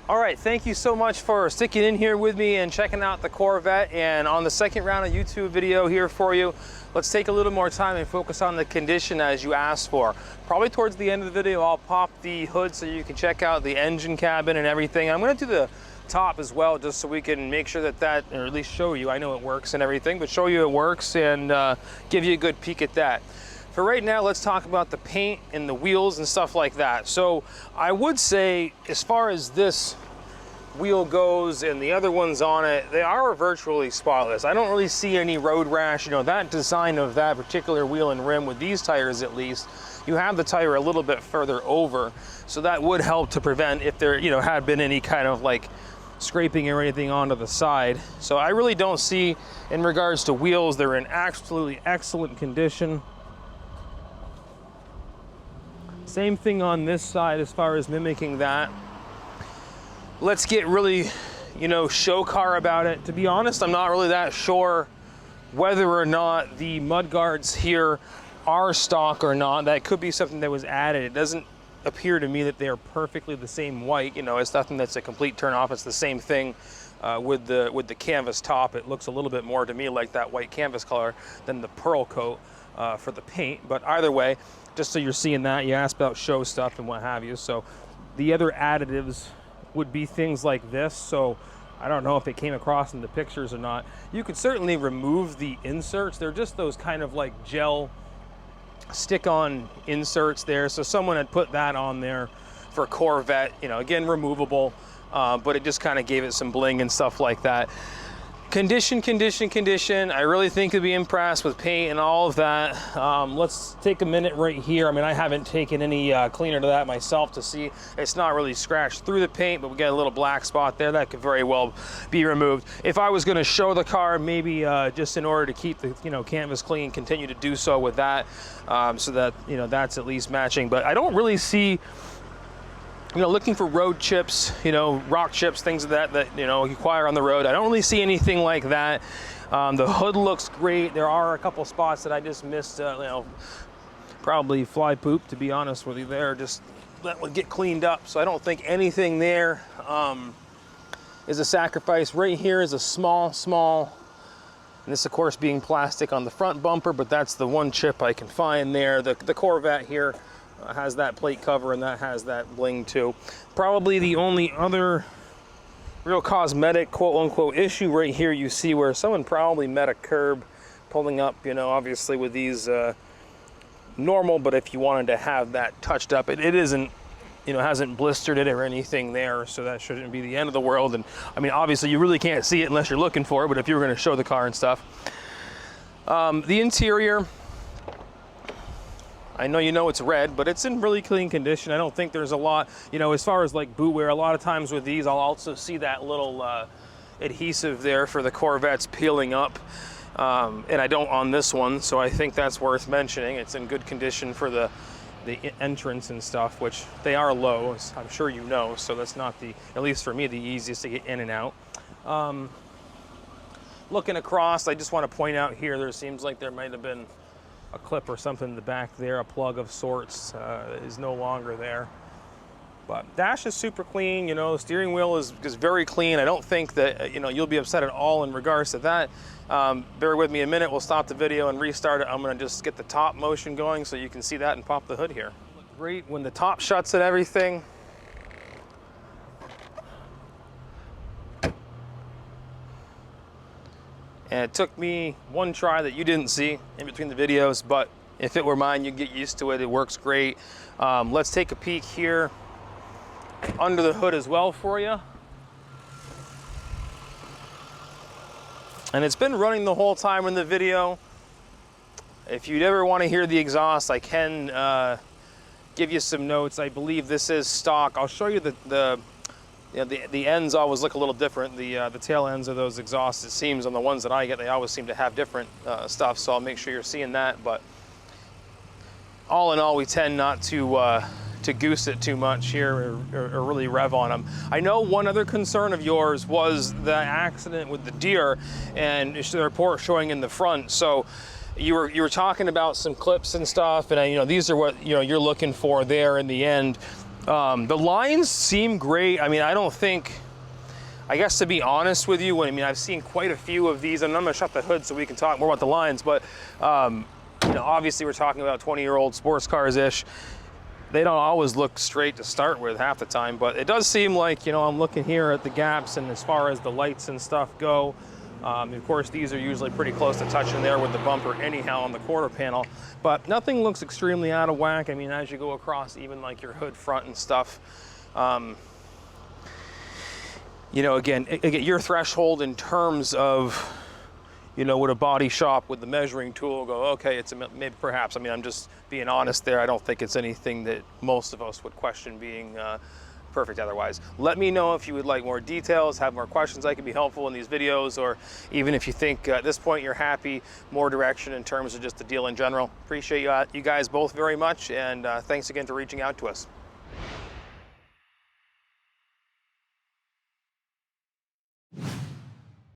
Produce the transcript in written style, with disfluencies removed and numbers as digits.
All right, thank you so much for sticking in here with me and checking out the Corvette. And on the second round of YouTube video here for you, let's take a little more time and focus on the condition as you asked for. Probably towards the end of the video, I'll pop the hood so you can check out the engine cabin and everything. I'm gonna do the top as well, just so we can make sure that, or at least show you, I know it works and everything, but show you it works and give you a good peek at that. For right now, let's talk about the paint and the wheels and stuff like that. So I would say, as far as this wheel goes and the other ones on it, they are virtually spotless. I don't really see any road rash. You know, that design of that particular wheel and rim with these tires, at least, you have the tire a little bit further over. So that would help to prevent if there, you know, had been any kind of like scraping or anything onto the side. So I really don't see, in regards to wheels, they're in absolutely excellent condition. Same thing on this side as far as mimicking that. Let's get really, you know, show car about it. To be honest, I'm not really that sure whether or not the mud guards here are stock or not. That could be something that was added. It doesn't appear to me that they are perfectly the same white. You know, it's nothing that's a complete turn off. It's the same thing with the canvas top. It looks a little bit more to me like that white canvas color than the pearl coat for the paint. But either way, just so you're seeing that, you asked about show stuff and what have you. So the other additives would be things like this. So I don't know if it came across in the pictures or not. You could certainly remove the inserts. They're just those kind of like gel stick-on inserts there. So someone had put that on there for Corvette, you know, again, removable, but it just kind of gave it some bling and stuff like that. Condition. I really think you'll be impressed with paint and all of that. Let's take a minute right here. I mean, I haven't taken any cleaner to that myself to see. It's not really scratched through the paint, but we got a little black spot there that could very well be removed. If I was going to show the car, maybe just in order to keep the, you know, canvas clean, continue to do so with that, so that, you know, that's at least matching. But I don't really see, you know, looking for road chips, you know, rock chips, things of that, you know, you acquire on the road. I don't really see anything like that. The hood looks great. There are a couple spots that I just missed, you know, probably fly poop, to be honest with you there. Just that would get cleaned up. So I don't think anything there is a sacrifice. Right here is a small, and this of course being plastic on the front bumper, but that's the one chip I can find there. The Corvette here has that plate cover and that has that bling too. Probably the only other real cosmetic quote-unquote issue right here, you see where someone probably met a curb pulling up, you know, obviously with these normal, but if you wanted to have that touched up, it isn't, you know, hasn't blistered it or anything there, so that shouldn't be the end of the world. And I mean, obviously you really can't see it unless you're looking for it, but if you were going to show the car and stuff. The interior, I know you know it's red, but it's in really clean condition. I don't think there's a lot, you know, as far as like boot wear, a lot of times with these, I'll also see that little adhesive there for the Corvettes peeling up. And I don't on this one, so I think that's worth mentioning. It's in good condition for the entrance and stuff, which they are low, as I'm sure you know, so that's not the, at least for me, the easiest to get in and out. Looking across, I just want to point out here, there seems like there might have been a clip or something in the back there, a plug of sorts is no longer there. But dash is super clean, you know, the steering wheel is very clean. I don't think that, you know, you'll be upset at all in regards to that. Bear with me a minute, we'll stop the video and restart it. I'm gonna just get the top motion going so you can see that and pop the hood here. Look great when the top shuts and everything. And it took me one try that you didn't see in between the videos, but if it were mine, you'd get used to it. It works great. Let's take a peek here under the hood as well for you. And it's been running the whole time in the video. If you'd ever want to hear the exhaust, I can give you some notes. I believe this is stock. I'll show you the ends always look a little different. The tail ends of those exhausts, it seems, on the ones that I get, they always seem to have different stuff, so I'll make sure you're seeing that. But all in all, we tend not to goose it too much here or really rev on them. I know one other concern of yours was the accident with the deer and the report showing in the front. So you were talking about some clips and stuff, and you know, these are what, you know, you're looking for there in the end. The lines seem great. I mean, I don't think, I guess to be honest with you, I mean, I've seen quite a few of these, and I'm gonna shut the hood so we can talk more about the lines, but you know, obviously we're talking about 20-year-old sports cars-ish. They don't always look straight to start with half the time, but it does seem like, you know, I'm looking here at the gaps, and as far as the lights and stuff go, of course, these are usually pretty close to touching there with the bumper anyhow on the quarter panel, but nothing looks extremely out of whack. I mean, as you go across even like your hood front and stuff, you know, again, your threshold in terms of, you know, would a body shop with the measuring tool go, okay, it's maybe perhaps, I mean, I'm just being honest there. I don't think it's anything that most of us would question being perfect otherwise. Let me know if you would like more details, have more questions I can be helpful in these videos, or even if you think at this point you're happy, more direction in terms of just the deal in general. Appreciate you guys both very much, and thanks again for reaching out to us.